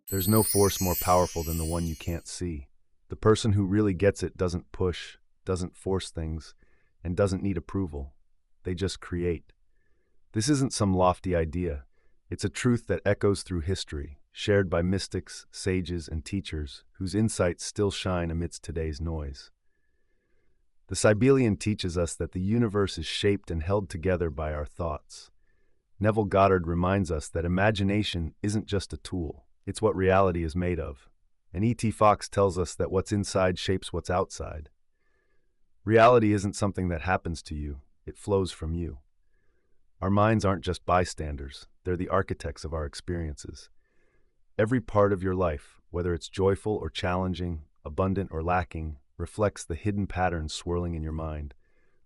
There's no force more powerful than the one you can't see. The person who really gets it doesn't push, doesn't force things, and doesn't need approval. They just create. This isn't some lofty idea. It's a truth that echoes through history, shared by mystics, sages, and teachers whose insights still shine amidst today's noise. The Sibelian teaches us that the universe is shaped and held together by our thoughts. Neville Goddard reminds us that imagination isn't just a tool, it's what reality is made of. And E.T. Fox tells us that what's inside shapes what's outside. Reality isn't something that happens to you, it flows from you. Our minds aren't just bystanders, they're the architects of our experiences. Every part of your life, whether it's joyful or challenging, abundant or lacking, reflects the hidden patterns swirling in your mind.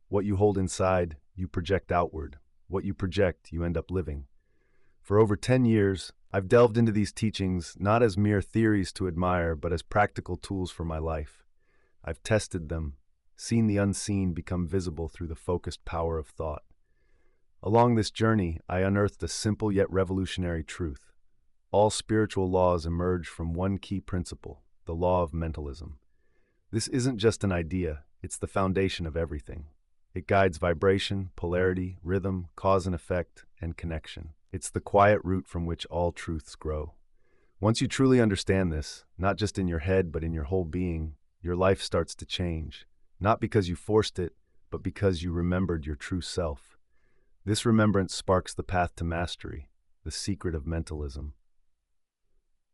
What you hold inside, you project outward. What you project, you end up living. For over 10 years, I've delved into these teachings not as mere theories to admire, but as practical tools for my life. I've tested them, seen the unseen become visible through the focused power of thought. Along this journey, I unearthed a simple yet revolutionary truth. All spiritual laws emerge from one key principle, the law of mentalism. This isn't just an idea, it's the foundation of everything. It guides vibration, polarity, rhythm, cause and effect, and connection. It's the quiet root from which all truths grow. Once you truly understand this, not just in your head but in your whole being, your life starts to change. Not because you forced it, but because you remembered your true self. This remembrance sparks the path to mastery, the secret of mentalism.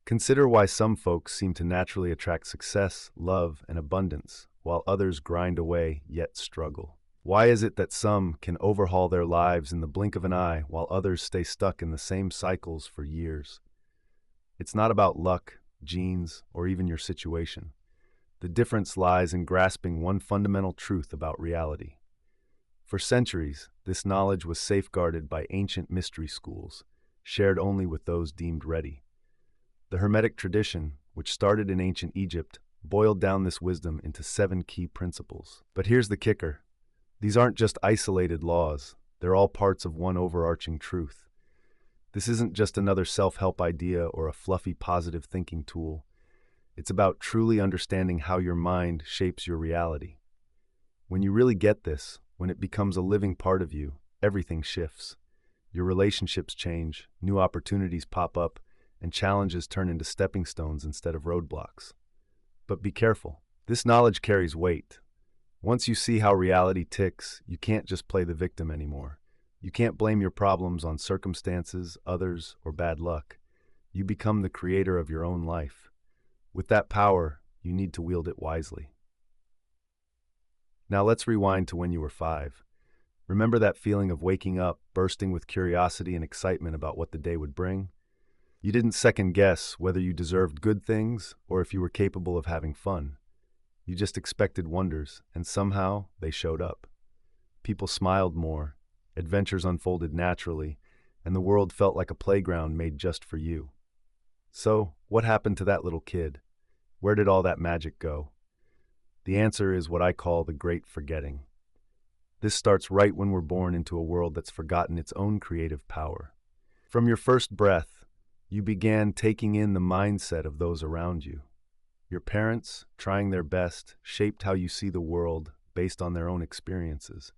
Consider why some folks seem to naturally attract success, love, and abundance, while others grind away yet struggle. Why is it that some can overhaul their lives in the blink of an eye while others stay stuck in the same cycles for years? It's not about luck, genes, or even your situation. The difference lies in grasping one fundamental truth about reality. For centuries, this knowledge was safeguarded by ancient mystery schools, shared only with those deemed ready. The Hermetic tradition, which started in ancient Egypt, boiled down this wisdom into 7 key principles. But here's the kicker. These aren't just isolated laws, they're all parts of one overarching truth. This isn't just another self-help idea or a fluffy positive thinking tool. It's about truly understanding how your mind shapes your reality. When you really get this, when it becomes a living part of you, everything shifts. Your relationships change, new opportunities pop up, and challenges turn into stepping stones instead of roadblocks. But be careful. This knowledge carries weight. Once you see how reality ticks, you can't just play the victim anymore. You can't blame your problems on circumstances, others, or bad luck. You become the creator of your own life. With that power, you need to wield it wisely. Now let's rewind to when you were 5. Remember that feeling of waking up, bursting with curiosity and excitement about what the day would bring? You didn't second guess whether you deserved good things or if you were capable of having fun. You just expected wonders, and somehow they showed up. People smiled more, adventures unfolded naturally, and the world felt like a playground made just for you. So, what happened to that little kid? Where did all that magic go? The answer is what I call the great forgetting. This starts right when we're born into a world that's forgotten its own creative power. From your first breath, you began taking in the mindset of those around you. Your parents, trying their best, shaped how you see the world based on their own experiences.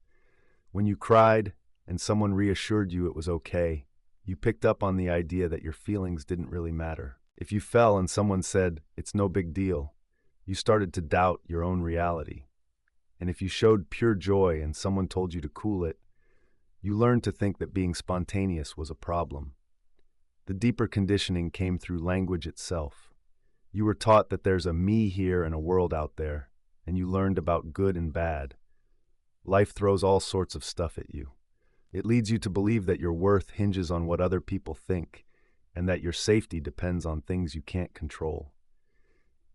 When you cried and someone reassured you it was okay, you picked up on the idea that your feelings didn't really matter. If you fell and someone said, "It's no big deal," you started to doubt your own reality. And if you showed pure joy and someone told you to cool it, you learned to think that being spontaneous was a problem. The deeper conditioning came through language itself. You were taught that there's a me here and a world out there, and you learned about good and bad. Life throws all sorts of stuff at you. It leads you to believe that your worth hinges on what other people think, and that your safety depends on things you can't control.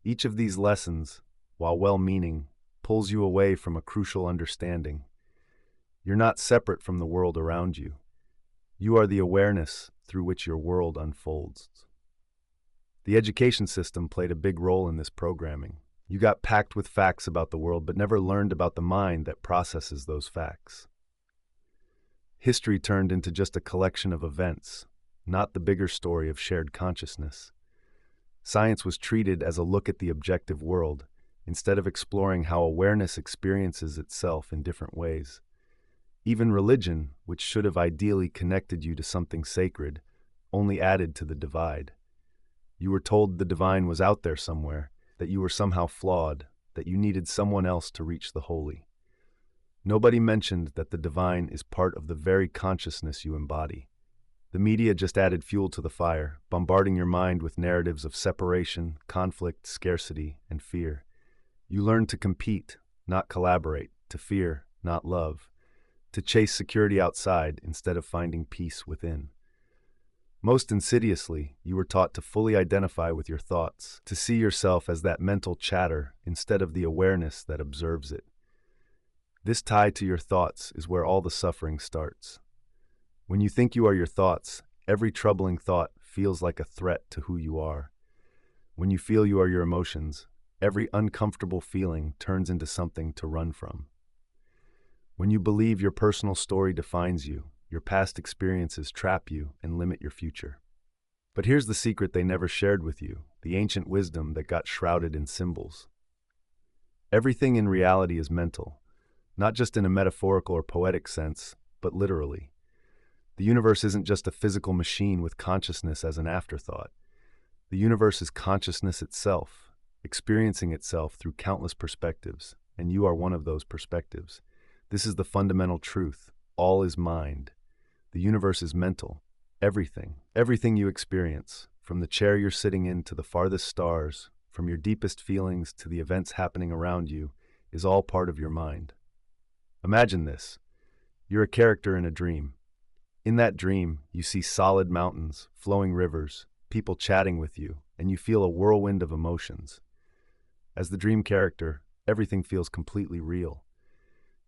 Each of these lessons, while well-meaning, pulls you away from a crucial understanding. You're not separate from the world around you. You are the awareness through which your world unfolds. The education system played a big role in this programming. You got packed with facts about the world but never learned about the mind that processes those facts. History turned into just a collection of events, not the bigger story of shared consciousness. Science was treated as a look at the objective world, instead of exploring how awareness experiences itself in different ways. Even religion, which should have ideally connected you to something sacred, only added to the divide. You were told the divine was out there somewhere, that you were somehow flawed, that you needed someone else to reach the holy. Nobody mentioned that the divine is part of the very consciousness you embody. The media just added fuel to the fire, bombarding your mind with narratives of separation, conflict, scarcity, and fear. You learned to compete, not collaborate, to fear, not love, to chase security outside instead of finding peace within. Most insidiously, you were taught to fully identify with your thoughts, to see yourself as that mental chatter instead of the awareness that observes it. This tie to your thoughts is where all the suffering starts. When you think you are your thoughts, every troubling thought feels like a threat to who you are. When you feel you are your emotions, every uncomfortable feeling turns into something to run from. When you believe your personal story defines you, your past experiences trap you and limit your future. But here's the secret they never shared with you, the ancient wisdom that got shrouded in symbols. Everything in reality is mental, not just in a metaphorical or poetic sense, but literally. The universe isn't just a physical machine with consciousness as an afterthought. The universe is consciousness itself, experiencing itself through countless perspectives, and you are one of those perspectives. This is the fundamental truth. All is mind. The universe is mental. Everything you experience, from the chair you're sitting in to the farthest stars, from your deepest feelings to the events happening around you, is all part of your mind. Imagine this. You're a character in a dream. In that dream, you see solid mountains, flowing rivers, people chatting with you, and you feel a whirlwind of emotions. As the dream character, everything feels completely real.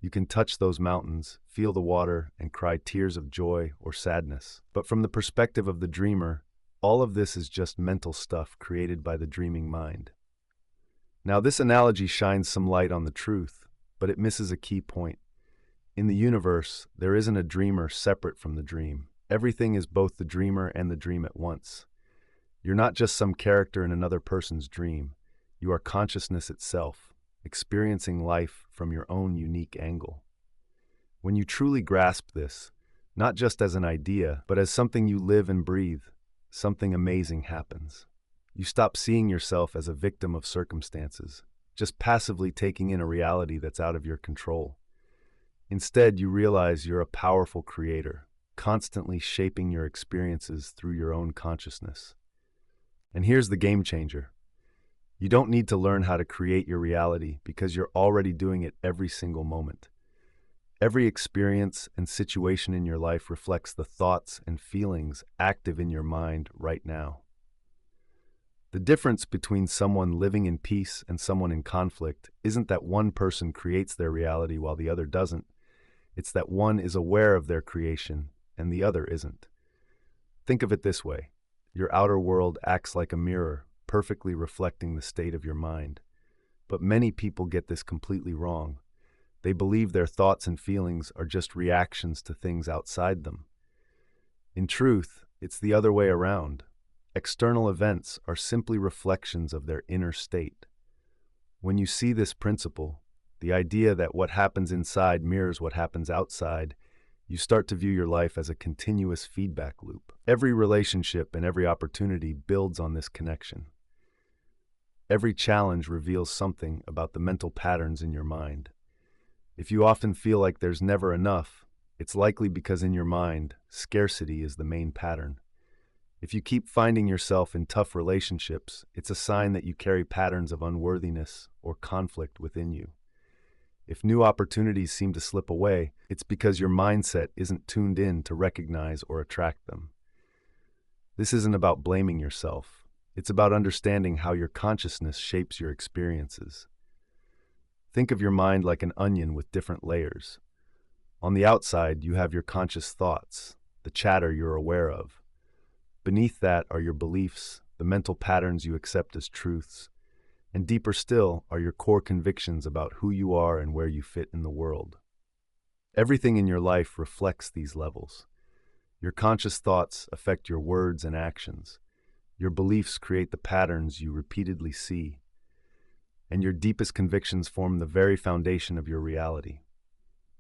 You can touch those mountains, feel the water, and cry tears of joy or sadness. But from the perspective of the dreamer, all of this is just mental stuff created by the dreaming mind. Now, this analogy shines some light on the truth, but it misses a key point. In the universe, there isn't a dreamer separate from the dream. Everything is both the dreamer and the dream at once. You're not just some character in another person's dream. You are consciousness itself, experiencing life from your own unique angle. When you truly grasp this, not just as an idea, but as something you live and breathe, something amazing happens. You stop seeing yourself as a victim of circumstances, just passively taking in a reality that's out of your control. Instead, you realize you're a powerful creator, constantly shaping your experiences through your own consciousness. And here's the game changer. You don't need to learn how to create your reality because you're already doing it every single moment. Every experience and situation in your life reflects the thoughts and feelings active in your mind right now. The difference between someone living in peace and someone in conflict isn't that one person creates their reality while the other doesn't. It's that one is aware of their creation and the other isn't. Think of it this way. Your outer world acts like a mirror, perfectly reflecting the state of your mind. But many people get this completely wrong. They believe their thoughts and feelings are just reactions to things outside them. In truth, it's the other way around. External events are simply reflections of their inner state. When you see this principle, the idea that what happens inside mirrors what happens outside, you start to view your life as a continuous feedback loop. Every relationship and every opportunity builds on this connection. Every challenge reveals something about the mental patterns in your mind. If you often feel like there's never enough, it's likely because in your mind, scarcity is the main pattern. If you keep finding yourself in tough relationships, it's a sign that you carry patterns of unworthiness or conflict within you. If new opportunities seem to slip away, it's because your mindset isn't tuned in to recognize or attract them. This isn't about blaming yourself. It's about understanding how your consciousness shapes your experiences. Think of your mind like an onion with different layers. On the outside, you have your conscious thoughts, the chatter you're aware of. Beneath that are your beliefs, the mental patterns you accept as truths. And deeper still are your core convictions about who you are and where you fit in the world. Everything in your life reflects these levels. Your conscious thoughts affect your words and actions. Your beliefs create the patterns you repeatedly see, and your deepest convictions form the very foundation of your reality.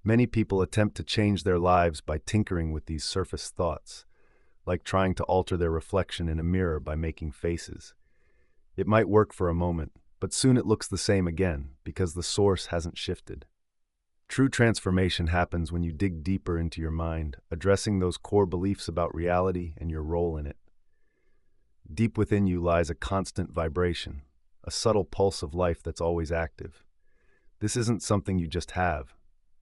Many people attempt to change their lives by tinkering with these surface thoughts, like trying to alter their reflection in a mirror by making faces. It might work for a moment, but soon it looks the same again because the source hasn't shifted. True transformation happens when you dig deeper into your mind, addressing those core beliefs about reality and your role in it. Deep within you lies a constant vibration, a subtle pulse of life that's always active. This isn't something you just have.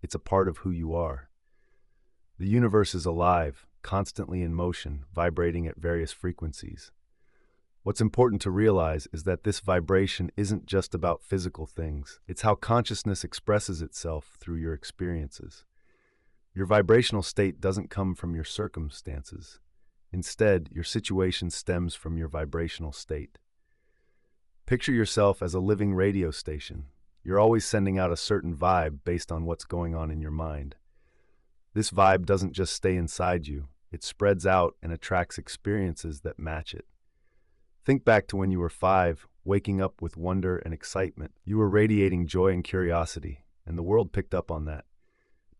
It's a part of who you are. The universe is alive, constantly in motion, vibrating at various frequencies. What's important to realize is that this vibration isn't just about physical things. It's how consciousness expresses itself through your experiences. Your vibrational state doesn't come from your circumstances. Instead, your situation stems from your vibrational state. Picture yourself as a living radio station. You're always sending out a certain vibe based on what's going on in your mind. This vibe doesn't just stay inside you. It spreads out and attracts experiences that match it. Think back to when you were 5, waking up with wonder and excitement. You were radiating joy and curiosity, and the world picked up on that.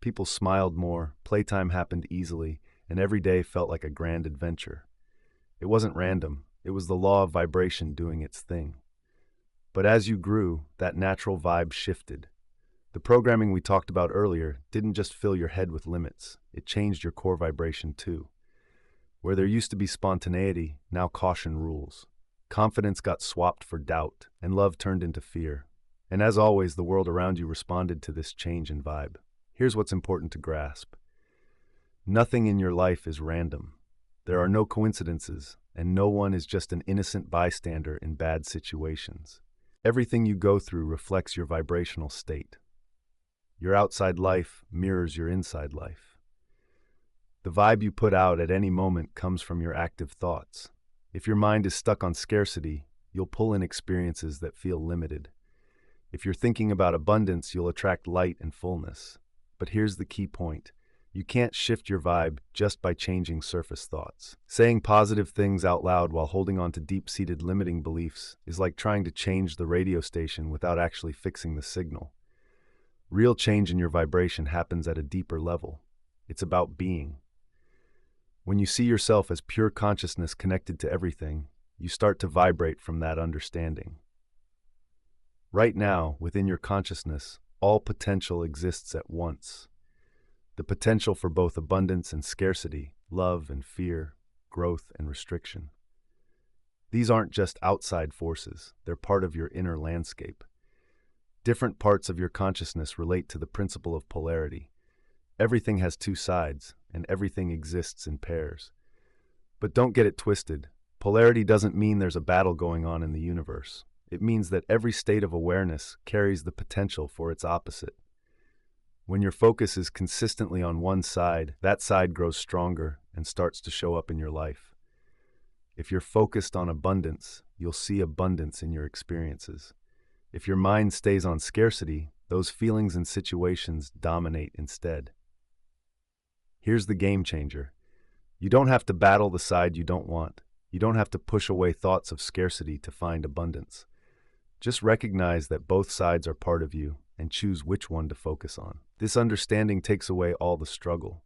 People smiled more, playtime happened easily, and every day felt like a grand adventure. It wasn't random. It was the law of vibration doing its thing. But as you grew, that natural vibe shifted. The programming we talked about earlier didn't just fill your head with limits. It changed your core vibration too. Where there used to be spontaneity, now caution rules. Confidence got swapped for doubt, and love turned into fear. And as always, the world around you responded to this change in vibe. Here's what's important to grasp. Nothing in your life is random. There are no coincidences, and no one is just an innocent bystander in bad situations. Everything you go through reflects your vibrational state. Your outside life mirrors your inside life. The vibe you put out at any moment comes from your active thoughts. If your mind is stuck on scarcity, you'll pull in experiences that feel limited. If you're thinking about abundance, you'll attract light and fullness. But here's the key point. You can't shift your vibe just by changing surface thoughts. Saying positive things out loud while holding on to deep-seated limiting beliefs is like trying to change the radio station without actually fixing the signal. Real change in your vibration happens at a deeper level. It's about being. When you see yourself as pure consciousness connected to everything, you start to vibrate from that understanding. Right now, within your consciousness, all potential exists at once. The potential for both abundance and scarcity, love and fear, growth and restriction. These aren't just outside forces, they're part of your inner landscape. Different parts of your consciousness relate to the principle of polarity. Everything has two sides, and everything exists in pairs. But don't get it twisted. Polarity doesn't mean there's a battle going on in the universe. It means that every state of awareness carries the potential for its opposite. When your focus is consistently on one side, that side grows stronger and starts to show up in your life. If you're focused on abundance, you'll see abundance in your experiences. If your mind stays on scarcity, those feelings and situations dominate instead. Here's the game changer. You don't have to battle the side you don't want. You don't have to push away thoughts of scarcity to find abundance. Just recognize that both sides are part of you and choose which one to focus on. This understanding takes away all the struggle.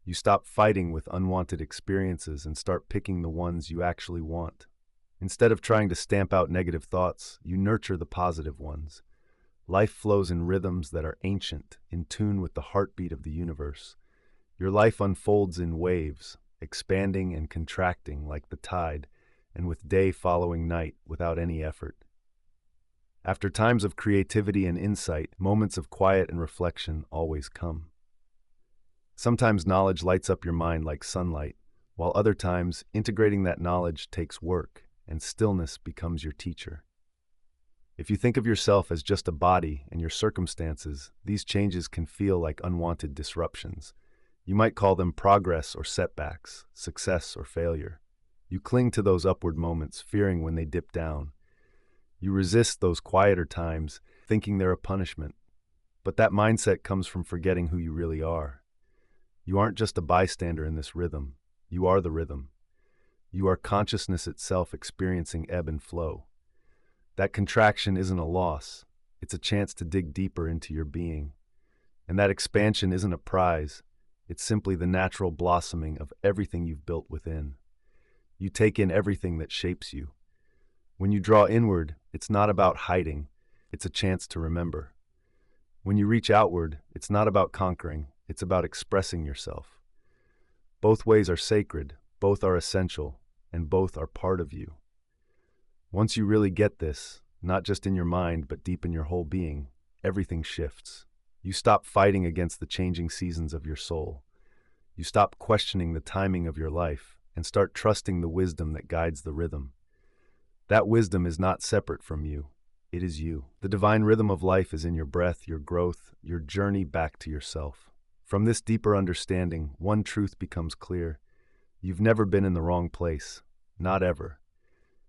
You stop fighting with unwanted experiences and start picking the ones you actually want. Instead of trying to stamp out negative thoughts, you nurture the positive ones. Life flows in rhythms that are ancient, in tune with the heartbeat of the universe. Your life unfolds in waves, expanding and contracting like the tide, and with day following night without any effort. After times of creativity and insight, moments of quiet and reflection always come. Sometimes knowledge lights up your mind like sunlight, while other times integrating that knowledge takes work, and stillness becomes your teacher. If you think of yourself as just a body and your circumstances, these changes can feel like unwanted disruptions. You might call them progress or setbacks, success or failure. You cling to those upward moments, fearing when they dip down. You resist those quieter times, thinking they're a punishment. But that mindset comes from forgetting who you really are. You aren't just a bystander in this rhythm. You are the rhythm. You are consciousness itself experiencing ebb and flow. That contraction isn't a loss. It's a chance to dig deeper into your being. And that expansion isn't a prize. It's simply the natural blossoming of everything you've built within. You take in everything that shapes you. When you draw inward, it's not about hiding. It's a chance to remember. When you reach outward, it's not about conquering. It's about expressing yourself. Both ways are sacred, both are essential, and both are part of you. Once you really get this, not just in your mind but deep in your whole being, everything shifts. You stop fighting against the changing seasons of your soul. You stop questioning the timing of your life and start trusting the wisdom that guides the rhythm. That wisdom is not separate from you. It is you. The divine rhythm of life is in your breath, your growth, your journey back to yourself. From this deeper understanding, one truth becomes clear. You've never been in the wrong place. Not ever.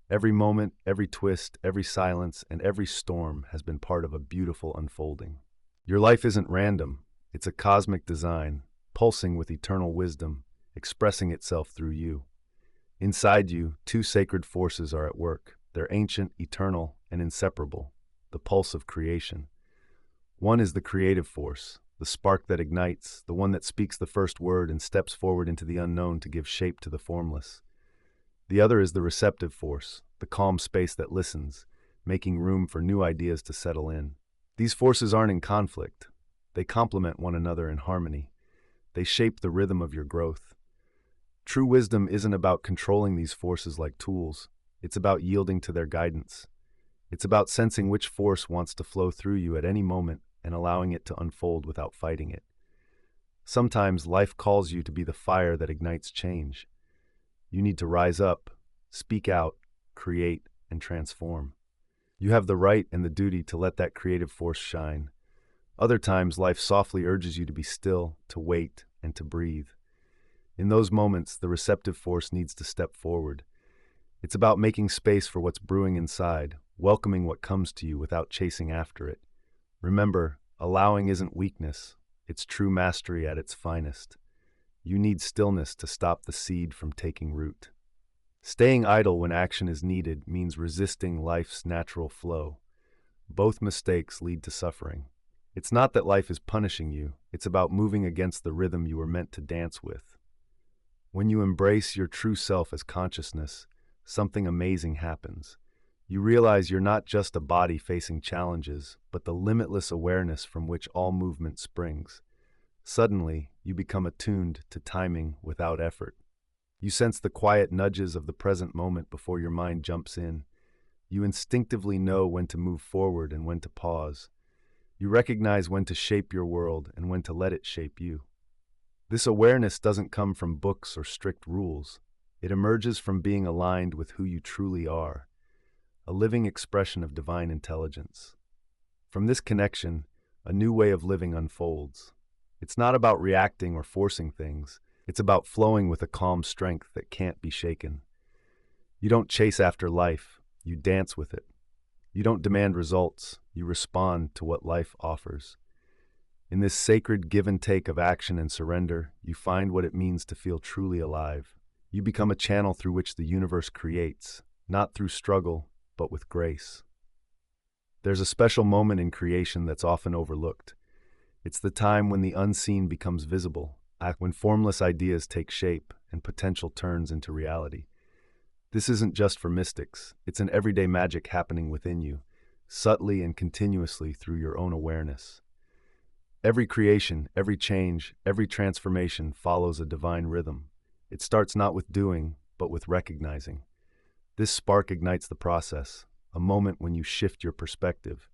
Every moment, every twist, every silence, and every storm has been part of a beautiful unfolding. Your life isn't random. It's a cosmic design, pulsing with eternal wisdom, expressing itself through you. Inside you, two sacred forces are at work. They're ancient, eternal, and inseparable, the pulse of creation. One is the creative force, the spark that ignites, the one that speaks the first word and steps forward into the unknown to give shape to the formless. The other is the receptive force, the calm space that listens, making room for new ideas to settle in. These forces aren't in conflict. They complement one another in harmony. They shape the rhythm of your growth. True wisdom isn't about controlling these forces like tools. It's about yielding to their guidance. It's about sensing which force wants to flow through you at any moment and allowing it to unfold without fighting it. Sometimes life calls you to be the fire that ignites change. You need to rise up, speak out, create, and transform. You have the right and the duty to let that creative force shine. Other times, life softly urges you to be still, to wait, and to breathe. In those moments, the receptive force needs to step forward. It's about making space for what's brewing inside, welcoming what comes to you without chasing after it. Remember, allowing isn't weakness. It's true mastery at its finest. You need stillness to stop the seed from taking root. Staying idle when action is needed means resisting life's natural flow. Both mistakes lead to suffering. It's not that life is punishing you, it's about moving against the rhythm you were meant to dance with. When you embrace your true self as consciousness, something amazing happens. You realize you're not just a body facing challenges, but the limitless awareness from which all movement springs. Suddenly, you become attuned to timing without effort. You sense the quiet nudges of the present moment before your mind jumps in. You instinctively know when to move forward and when to pause. You recognize when to shape your world and when to let it shape you. This awareness doesn't come from books or strict rules. It emerges from being aligned with who you truly are, a living expression of divine intelligence. From this connection, a new way of living unfolds. It's not about reacting or forcing things. It's about flowing with a calm strength that can't be shaken. You don't chase after life, you dance with it. You don't demand results, you respond to what life offers. In this sacred give and take of action and surrender, you find what it means to feel truly alive. You become a channel through which the universe creates, not through struggle, but with grace. There's a special moment in creation that's often overlooked. It's the time when the unseen becomes visible, when formless ideas take shape and potential turns into reality. This isn't just for mystics, it's an everyday magic happening within you, subtly and continuously through your own awareness. Every creation, every change, every transformation follows a divine rhythm. It starts not with doing, but with recognizing. This spark ignites the process, a moment when you shift your perspective.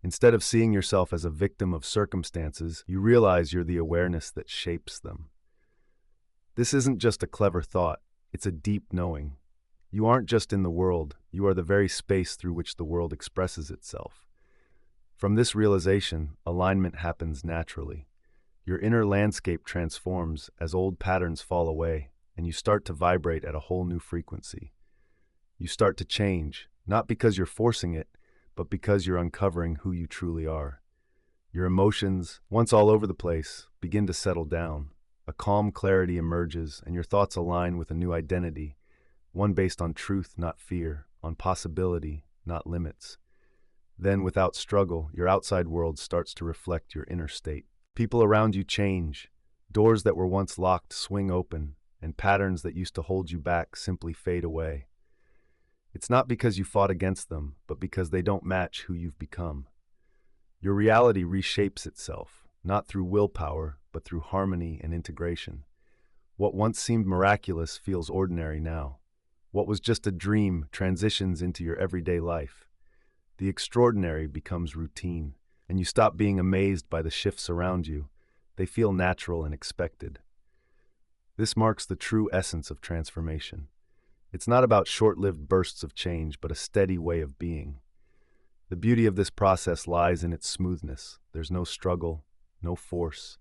Instead of seeing yourself as a victim of circumstances, you realize you're the awareness that shapes them. This isn't just a clever thought, it's a deep knowing. You aren't just in the world, you are the very space through which the world expresses itself. From this realization, alignment happens naturally. Your inner landscape transforms as old patterns fall away, and you start to vibrate at a whole new frequency. You start to change, not because you're forcing it, but because you're uncovering who you truly are. Your emotions, once all over the place, begin to settle down. A calm clarity emerges, and your thoughts align with a new identity, one based on truth, not fear, on possibility, not limits. Then, without struggle, your outside world starts to reflect your inner state. People around you change. Doors that were once locked swing open, and patterns that used to hold you back simply fade away. It's not because you fought against them, but because they don't match who you've become. Your reality reshapes itself, not through willpower, but through harmony and integration. What once seemed miraculous feels ordinary now. What was just a dream transitions into your everyday life. The extraordinary becomes routine, and you stop being amazed by the shifts around you. They feel natural and expected. This marks the true essence of transformation. It's not about short-lived bursts of change, but a steady way of being. The beauty of this process lies in its smoothness. There's no struggle, no force.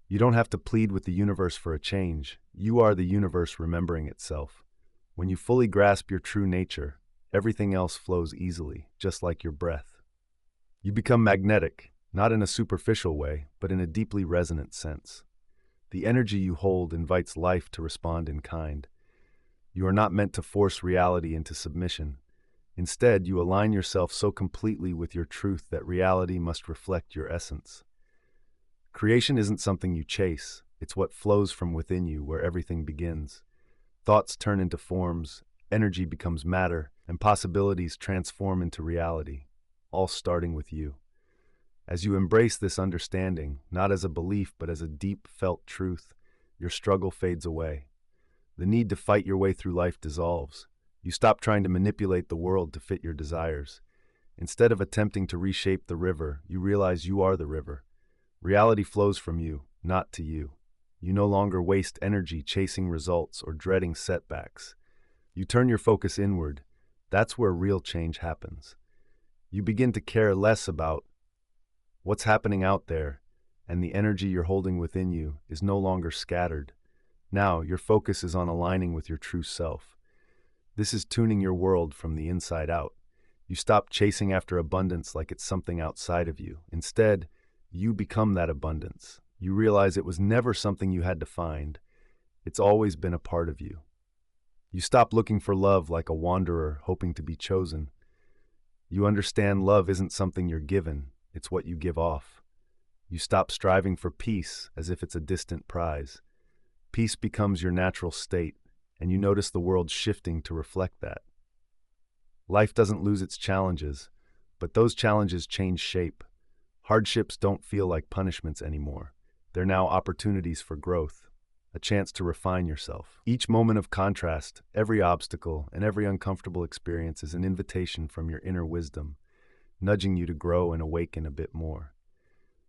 You don't have to plead with the universe for a change. You are the universe remembering itself. When you fully grasp your true nature, everything else flows easily, just like your breath. You become magnetic, not in a superficial way, but in a deeply resonant sense. The energy you hold invites life to respond in kind. You are not meant to force reality into submission. Instead, you align yourself so completely with your truth that reality must reflect your essence. Creation isn't something you chase, it's what flows from within you where everything begins. Thoughts turn into forms, energy becomes matter, and possibilities transform into reality, all starting with you. As you embrace this understanding, not as a belief but as a deep felt truth, your struggle fades away. The need to fight your way through life dissolves. You stop trying to manipulate the world to fit your desires. Instead of attempting to reshape the river, you realize you are the river. Reality flows from you, not to you. You no longer waste energy chasing results or dreading setbacks. You turn your focus inward. That's where real change happens. You begin to care less about what's happening out there, and the energy you're holding within you is no longer scattered. Now, your focus is on aligning with your true self. This is tuning your world from the inside out. You stop chasing after abundance like it's something outside of you. Instead, you become that abundance. You realize it was never something you had to find. It's always been a part of you. You stop looking for love like a wanderer hoping to be chosen. You understand love isn't something you're given, it's what you give off. You stop striving for peace as if it's a distant prize. Peace becomes your natural state, and you notice the world shifting to reflect that. Life doesn't lose its challenges, but those challenges change shape. Hardships don't feel like punishments anymore. They're now opportunities for growth, a chance to refine yourself. Each moment of contrast, every obstacle, and every uncomfortable experience is an invitation from your inner wisdom, nudging you to grow and awaken a bit more.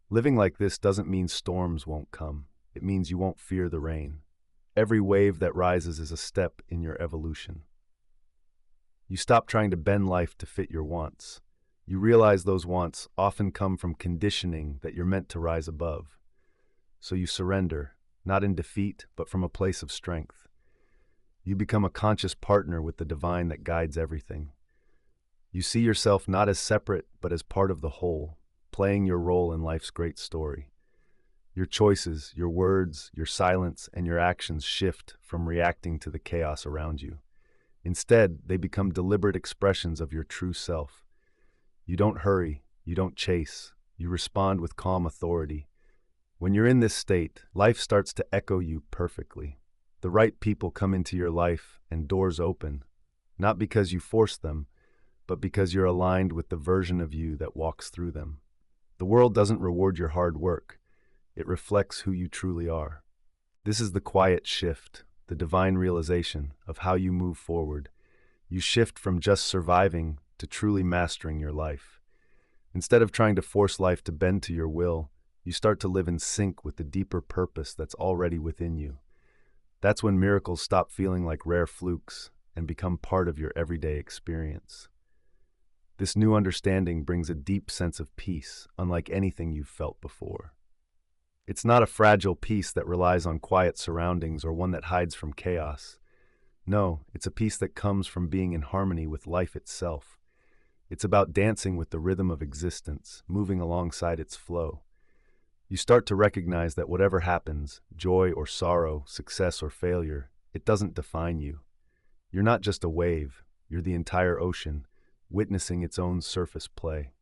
Living like this doesn't mean storms won't come. It means you won't fear the rain. Every wave that rises is a step in your evolution. You stop trying to bend life to fit your wants. You realize those wants often come from conditioning that you're meant to rise above. So you surrender, not in defeat, but from a place of strength. You become a conscious partner with the divine that guides everything. You see yourself not as separate, but as part of the whole, playing your role in life's great story. Your choices, your words, your silence, and your actions shift from reacting to the chaos around you. Instead, they become deliberate expressions of your true self. You don't hurry, you don't chase, you respond with calm authority. When you're in this state, life starts to echo you perfectly. The right people come into your life and doors open, not because you force them, but because you're aligned with the version of you that walks through them. The world doesn't reward your hard work. It reflects who you truly are. This is the quiet shift, the divine realization of how you move forward. You shift from just surviving to truly mastering your life. Instead of trying to force life to bend to your will, you start to live in sync with the deeper purpose that's already within you. That's when miracles stop feeling like rare flukes and become part of your everyday experience. This new understanding brings a deep sense of peace, unlike anything you've felt before. It's not a fragile peace that relies on quiet surroundings or one that hides from chaos. No, it's a peace that comes from being in harmony with life itself. It's about dancing with the rhythm of existence, moving alongside its flow. You start to recognize that whatever happens, joy or sorrow, success or failure, it doesn't define you. You're not just a wave, you're the entire ocean, witnessing its own surface play.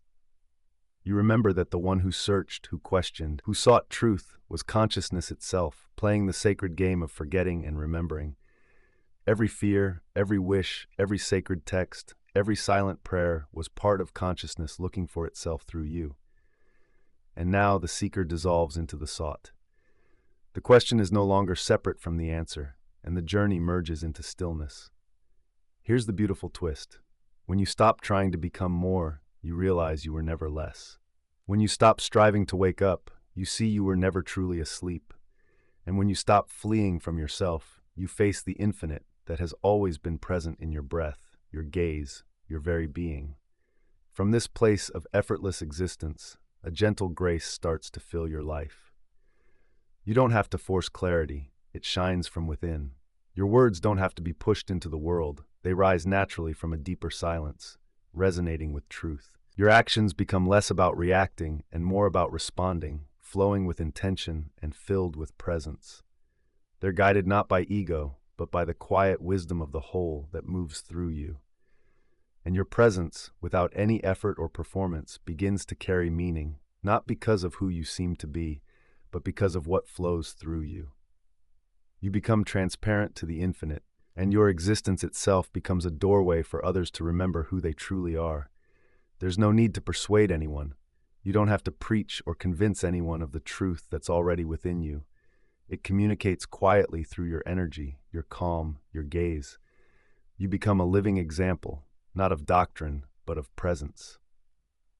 You remember that the one who searched, who questioned, who sought truth was consciousness itself, playing the sacred game of forgetting and remembering. Every fear, every wish, every sacred text, every silent prayer was part of consciousness looking for itself through you. And now the seeker dissolves into the sought. The question is no longer separate from the answer, and the journey merges into stillness. Here's the beautiful twist. When you stop trying to become more, you realize you were never less. When you stop striving to wake up, you see you were never truly asleep. And when you stop fleeing from yourself, you face the infinite that has always been present in your breath, your gaze, your very being. From this place of effortless existence, a gentle grace starts to fill your life. You don't have to force clarity, it shines from within. Your words don't have to be pushed into the world, they rise naturally from a deeper silence, resonating with truth. Your actions become less about reacting and more about responding, flowing with intention and filled with presence. They're guided not by ego, but by the quiet wisdom of the whole that moves through you. And your presence, without any effort or performance, begins to carry meaning, not because of who you seem to be, but because of what flows through you. You become transparent to the infinite, and your existence itself becomes a doorway for others to remember who they truly are. There's no need to persuade anyone. You don't have to preach or convince anyone of the truth that's already within you. It communicates quietly through your energy, your calm, your gaze. You become a living example, not of doctrine, but of presence.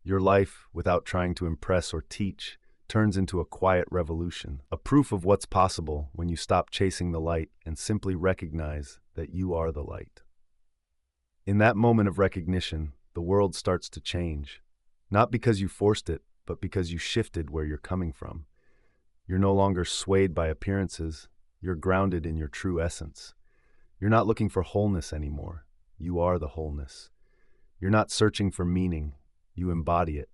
Your life, without trying to impress or teach, turns into a quiet revolution, a proof of what's possible when you stop chasing the light and simply recognize that you are the light. In that moment of recognition, the world starts to change, not because you forced it, but because you shifted where you're coming from. You're no longer swayed by appearances, you're grounded in your true essence. You're not looking for wholeness anymore, you are the wholeness. You're not searching for meaning, you embody it.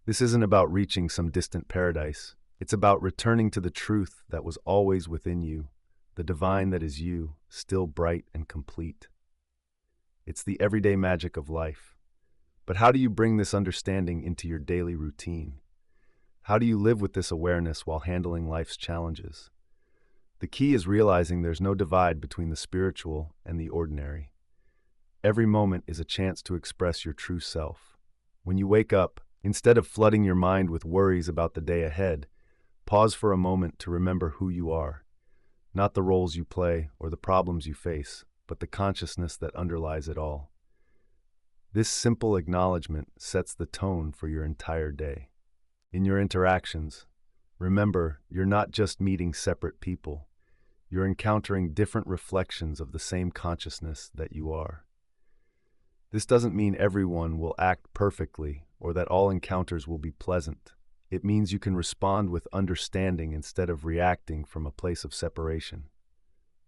This isn't about reaching some distant paradise, it's about returning to the truth that was always within you, the divine that is you, still bright and complete. It's the everyday magic of life. But how do you bring this understanding into your daily routine? How do you live with this awareness while handling life's challenges? The key is realizing there's no divide between the spiritual and the ordinary. Every moment is a chance to express your true self. When you wake up, instead of flooding your mind with worries about the day ahead, pause for a moment to remember who you are. Not the roles you play or the problems you face, but the consciousness that underlies it all. This simple acknowledgement sets the tone for your entire day. In your interactions, remember you're not just meeting separate people. You're encountering different reflections of the same consciousness that you are. This doesn't mean everyone will act perfectly or that all encounters will be pleasant. It means you can respond with understanding instead of reacting from a place of separation.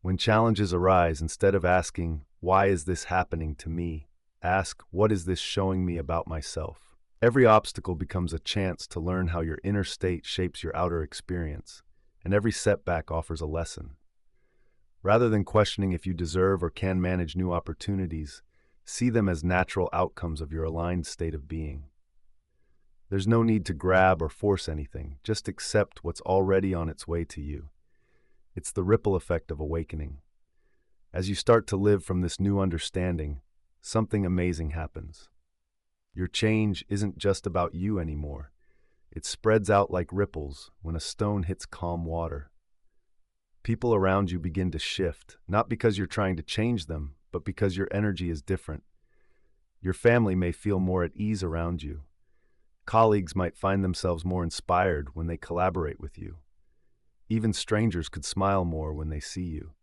When challenges arise, instead of asking, "Why is this happening to me?" ask, "What is this showing me about myself?" Every obstacle becomes a chance to learn how your inner state shapes your outer experience, and every setback offers a lesson. Rather than questioning if you deserve or can manage new opportunities, see them as natural outcomes of your aligned state of being. There's no need to grab or force anything, just accept what's already on its way to you. It's the ripple effect of awakening. As you start to live from this new understanding, something amazing happens. Your change isn't just about you anymore. It spreads out like ripples when a stone hits calm water. People around you begin to shift, not because you're trying to change them, but because your energy is different. Your family may feel more at ease around you. Colleagues might find themselves more inspired when they collaborate with you. Even strangers could smile more when they see you.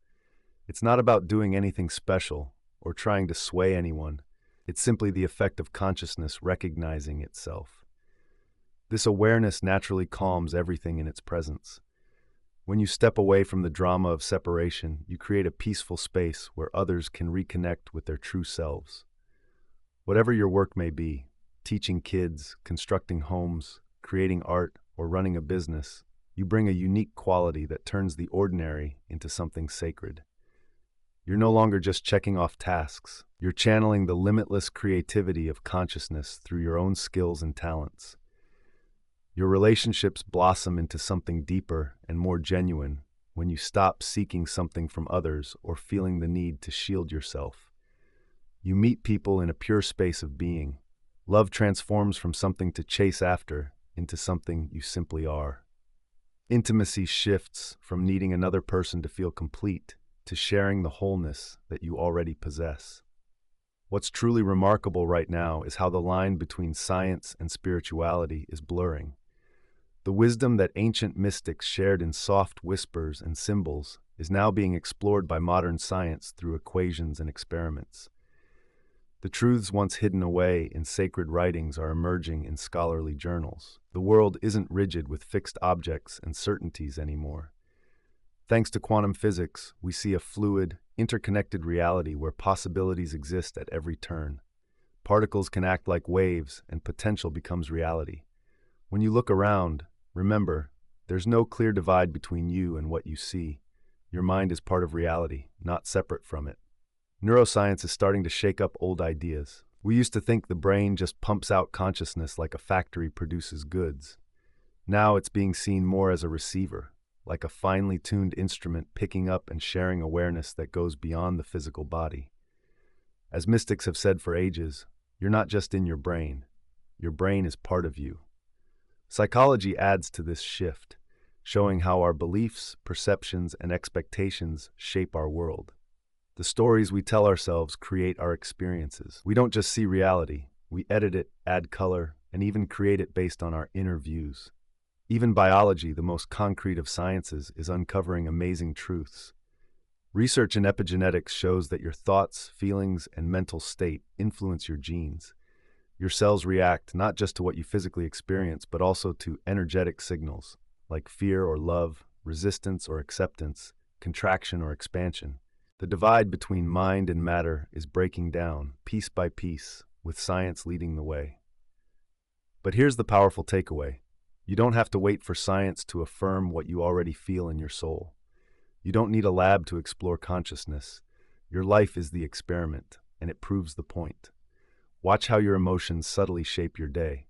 It's not about doing anything special or trying to sway anyone. It's simply the effect of consciousness recognizing itself. This awareness naturally calms everything in its presence. When you step away from the drama of separation, you create a peaceful space where others can reconnect with their true selves. Whatever your work may be, teaching kids, constructing homes, creating art, or running a business, you bring a unique quality that turns the ordinary into something sacred. You're no longer just checking off tasks. You're channeling the limitless creativity of consciousness through your own skills and talents. Your relationships blossom into something deeper and more genuine when you stop seeking something from others or feeling the need to shield yourself. You meet people in a pure space of being. Love transforms from something to chase after into something you simply are. Intimacy shifts from needing another person to feel complete to sharing the wholeness that you already possess. What's truly remarkable right now is how the line between science and spirituality is blurring. The wisdom that ancient mystics shared in soft whispers and symbols is now being explored by modern science through equations and experiments. The truths once hidden away in sacred writings are emerging in scholarly journals. The world isn't rigid with fixed objects and certainties anymore. Thanks to quantum physics, we see a fluid, interconnected reality where possibilities exist at every turn. Particles can act like waves, and potential becomes reality. When you look around, remember, there's no clear divide between you and what you see. Your mind is part of reality, not separate from it. Neuroscience is starting to shake up old ideas. We used to think the brain just pumps out consciousness like a factory produces goods. Now it's being seen more as a receiver, like a finely tuned instrument picking up and sharing awareness that goes beyond the physical body. As mystics have said for ages, you're not just in your brain is part of you. Psychology adds to this shift, showing how our beliefs, perceptions, and expectations shape our world. The stories we tell ourselves create our experiences. We don't just see reality, we edit it, add color, and even create it based on our inner views. Even biology, the most concrete of sciences, is uncovering amazing truths. Research in epigenetics shows that your thoughts, feelings, and mental state influence your genes. Your cells react not just to what you physically experience, but also to energetic signals, like fear or love, resistance or acceptance, contraction or expansion. The divide between mind and matter is breaking down, piece by piece, with science leading the way. But here's the powerful takeaway. You don't have to wait for science to affirm what you already feel in your soul. You don't need a lab to explore consciousness. Your life is the experiment, and it proves the point. Watch how your emotions subtly shape your day.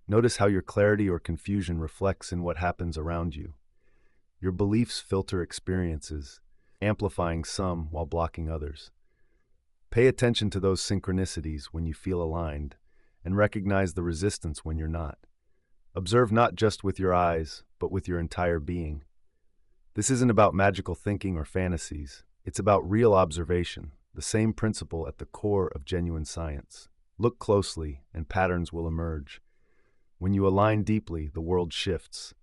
Notice how your clarity or confusion reflects in what happens around you. Your beliefs filter experiences, amplifying some while blocking others. Pay attention to those synchronicities when you feel aligned, and recognize the resistance when you're not. Observe not just with your eyes, but with your entire being. This isn't about magical thinking or fantasies. It's about real observation, the same principle at the core of genuine science. Look closely, and patterns will emerge. When you align deeply, the world shifts.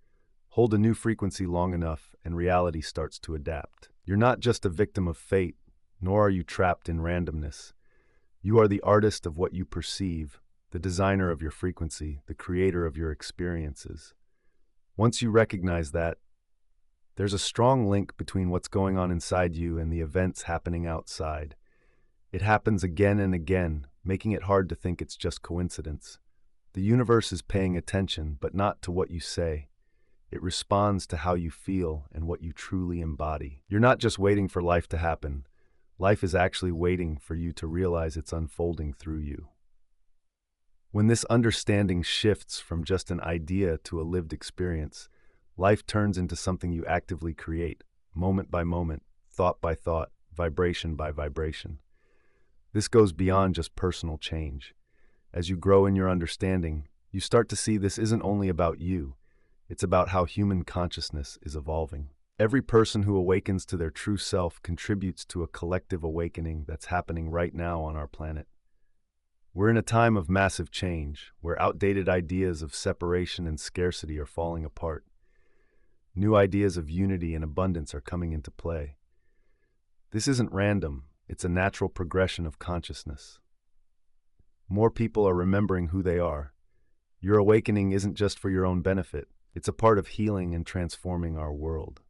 Hold a new frequency long enough, and reality starts to adapt. You're not just a victim of fate, nor are you trapped in randomness. You are the artist of what you perceive, the designer of your frequency, the creator of your experiences. Once you recognize that, there's a strong link between what's going on inside you and the events happening outside. It happens again and again, making it hard to think it's just coincidence. The universe is paying attention, but not to what you say. It responds to how you feel and what you truly embody. You're not just waiting for life to happen. Life is actually waiting for you to realize it's unfolding through you. When this understanding shifts from just an idea to a lived experience, life turns into something you actively create, moment by moment, thought by thought, vibration by vibration. This goes beyond just personal change. As you grow in your understanding, you start to see this isn't only about you. It's about how human consciousness is evolving. Every person who awakens to their true self contributes to a collective awakening that's happening right now on our planet. We're in a time of massive change, where outdated ideas of separation and scarcity are falling apart. New ideas of unity and abundance are coming into play. This isn't random, it's a natural progression of consciousness. More people are remembering who they are. Your awakening isn't just for your own benefit, it's a part of healing and transforming our world.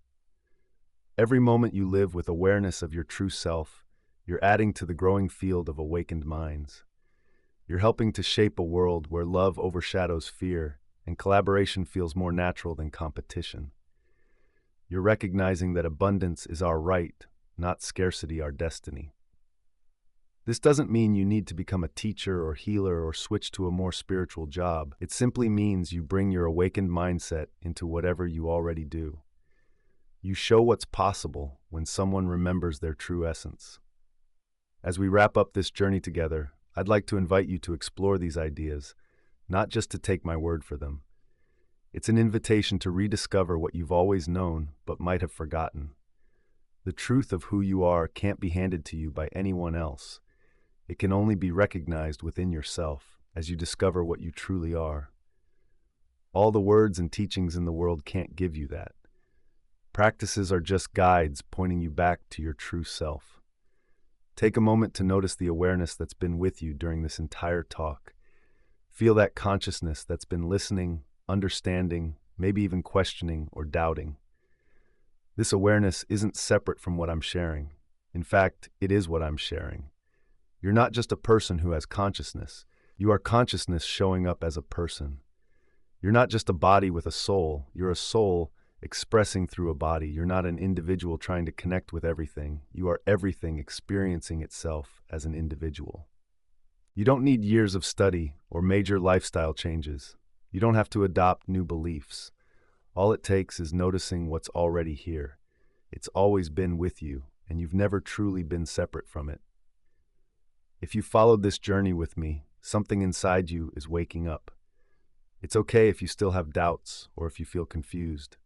Every moment you live with awareness of your true self, you're adding to the growing field of awakened minds. You're helping to shape a world where love overshadows fear and collaboration feels more natural than competition. You're recognizing that abundance is our right, not scarcity our destiny. This doesn't mean you need to become a teacher or healer or switch to a more spiritual job. It simply means you bring your awakened mindset into whatever you already do. You show what's possible when someone remembers their true essence. As we wrap up this journey together, I'd like to invite you to explore these ideas, not just to take my word for them. It's an invitation to rediscover what you've always known but might have forgotten. The truth of who you are can't be handed to you by anyone else. It can only be recognized within yourself as you discover what you truly are. All the words and teachings in the world can't give you that. Practices are just guides pointing you back to your true self. Take a moment to notice the awareness that's been with you during this entire talk. Feel that consciousness that's been listening, understanding, maybe even questioning or doubting. This awareness isn't separate from what I'm sharing. In fact, it is what I'm sharing. You're not just a person who has consciousness. You are consciousness showing up as a person. You're not just a body with a soul. You're a soul expressing through a body. You're not an individual trying to connect with everything. You are everything experiencing itself as an individual. You don't need years of study or major lifestyle changes. You don't have to adopt new beliefs. All it takes is noticing what's already here. It's always been with you, and you've never truly been separate from it. If you followed this journey with me, something inside you is waking up. It's okay if you still have doubts or if you feel confused.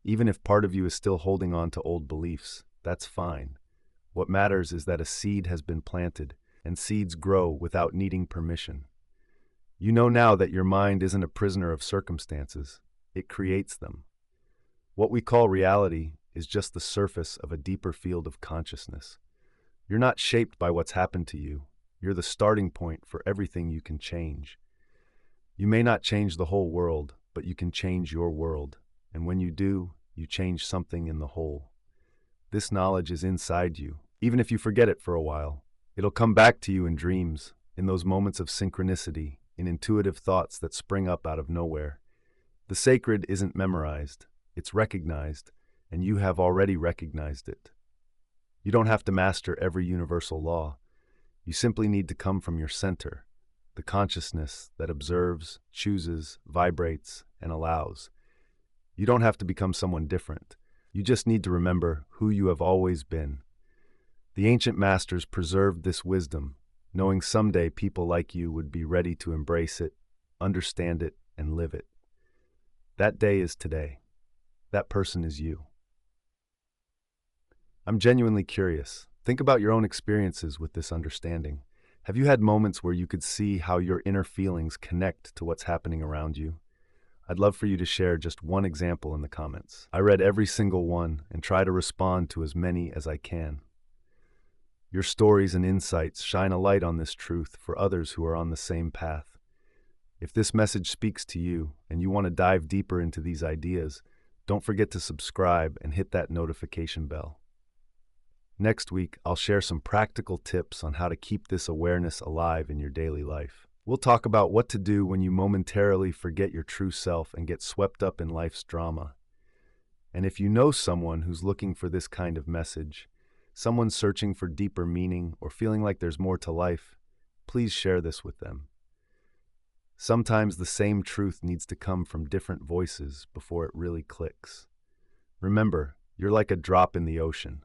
Even if part of you is still holding on to old beliefs, that's fine. What matters is that a seed has been planted, and seeds grow without needing permission. You know now that your mind isn't a prisoner of circumstances. It creates them. What we call reality is just the surface of a deeper field of consciousness. You're not shaped by what's happened to you. You're the starting point for everything you can change. You may not change the whole world, but you can change your world. And when you do, you change something in the whole. This knowledge is inside you. Even if you forget it for a while, it'll come back to you in dreams, in those moments of synchronicity, in intuitive thoughts that spring up out of nowhere. The sacred isn't memorized, it's recognized, and you have already recognized it. You don't have to master every universal law. You simply need to come from your center, the consciousness that observes, chooses, vibrates, and allows. You don't have to become someone different. You just need to remember who you have always been. The ancient masters preserved this wisdom, knowing someday people like you would be ready to embrace it, understand it, and live it. That day is today. That person is you. I'm genuinely curious. Think about your own experiences with this understanding. Have you had moments where you could see how your inner feelings connect to what's happening around you? I'd love for you to share just one example in the comments. I read every single one and try to respond to as many as I can. Your stories and insights shine a light on this truth for others who are on the same path. If this message speaks to you and you want to dive deeper into these ideas, don't forget to subscribe and hit that notification bell. Next week, I'll share some practical tips on how to keep this awareness alive in your daily life. We'll talk about what to do when you momentarily forget your true self and get swept up in life's drama. And if you know someone who's looking for this kind of message, someone searching for deeper meaning or feeling like there's more to life, please share this with them. Sometimes the same truth needs to come from different voices before it really clicks. Remember, you're like a drop in the ocean.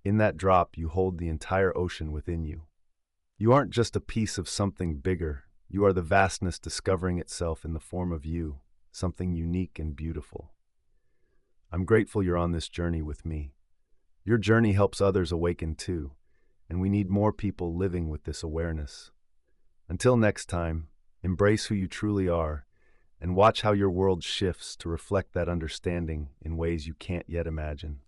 In that drop, you hold the entire ocean within you. You aren't just a piece of something bigger. You are the vastness discovering itself in the form of you, something unique and beautiful. I'm grateful you're on this journey with me. Your journey helps others awaken too, and we need more people living with this awareness. Until next time, embrace who you truly are and watch how your world shifts to reflect that understanding in ways you can't yet imagine.